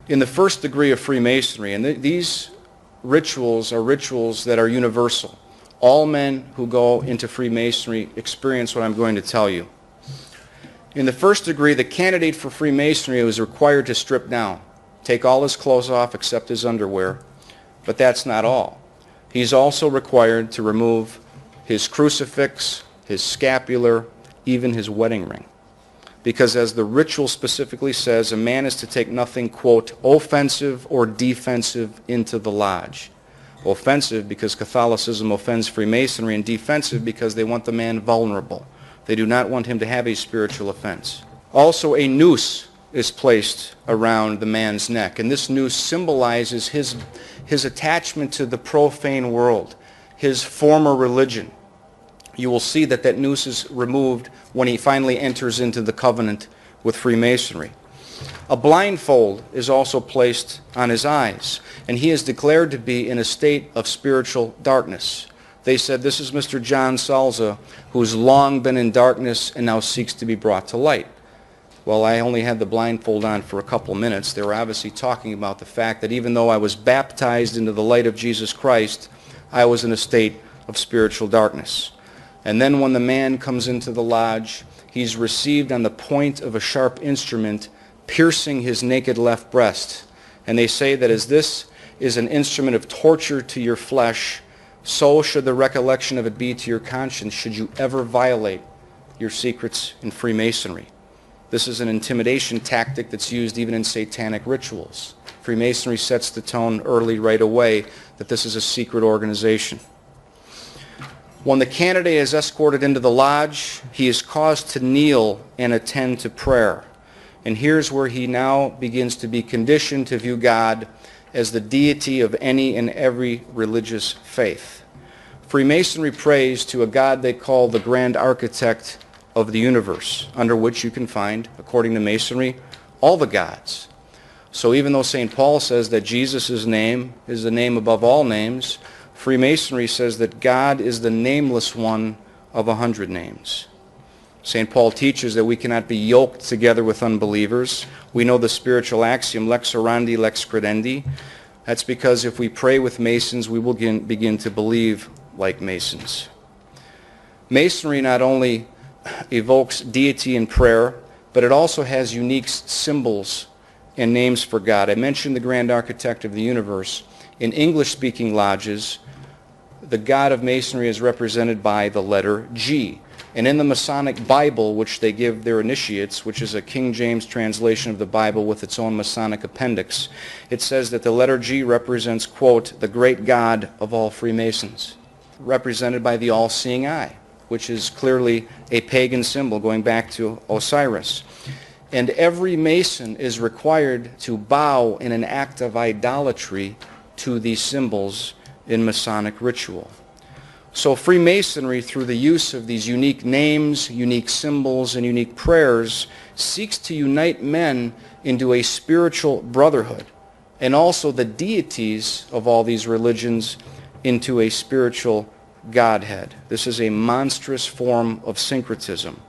In the first degree of Freemasonry, and these rituals are rituals that are universal. All men who go into Freemasonry experience what I'm going to tell you. In the first degree, the candidate for Freemasonry was required to strip down, take all his clothes off except his underwear, but that's not all. He's also required to remove his crucifix, his scapular, even his wedding ring. Because as the ritual specifically says, a man is to take nothing, quote, offensive or defensive into the lodge. Offensive because Catholicism offends Freemasonry, and defensive because they want the man vulnerable. They do not want him to have a spiritual offense. Also, a noose is placed around the man's neck, and this noose symbolizes his attachment to the profane world, his former religion. You will see that that noose is removed when he finally enters into the covenant with Freemasonry. A blindfold is also placed on his eyes, and he is declared to be in a state of spiritual darkness. They said, this is Mr. John Salza, who's long been in darkness and now seeks to be brought to light. Well, I only had the blindfold on for a couple of minutes. They were obviously talking about the fact that even though I was baptized into the light of Jesus Christ, I was in a state of spiritual darkness. And then when the man comes into the lodge, he's received on the point of a sharp instrument, piercing his naked left breast. And they say that as this is an instrument of torture to your flesh, so should the recollection of it be to your conscience should you ever violate your secrets in Freemasonry. This is an intimidation tactic that's used even in satanic rituals. Freemasonry sets the tone early right away that this is a secret organization. When the candidate is escorted into the lodge, he is caused to kneel and attend to prayer. And here's where he now begins to be conditioned to view God as the deity of any and every religious faith. Freemasonry prays to a God they call the Grand Architect of the universe, under which you can find, according to Masonry, all the gods. So even though St. Paul says that Jesus' name is the name above all names, Freemasonry says that God is the nameless one of 100 names. St. Paul teaches that we cannot be yoked together with unbelievers. We know the spiritual axiom, lex orandi, lex credendi. That's because if we pray with Masons, we will begin to believe like Masons. Masonry not only evokes deity in prayer, but it also has unique symbols and names for God. I mentioned the Grand Architect of the universe. In English-speaking lodges, the God of Masonry is represented by the letter G. And in the Masonic Bible, which they give their initiates, which is a King James translation of the Bible with its own Masonic appendix, it says that the letter G represents, quote, the great God of all Freemasons, represented by the all-seeing eye, which is clearly a pagan symbol going back to Osiris. And every Mason is required to bow in an act of idolatry to these symbols in Masonic ritual. So Freemasonry, through the use of these unique names, unique symbols, and unique prayers, seeks to unite men into a spiritual brotherhood, and also the deities of all these religions into a spiritual Godhead. This is a monstrous form of syncretism.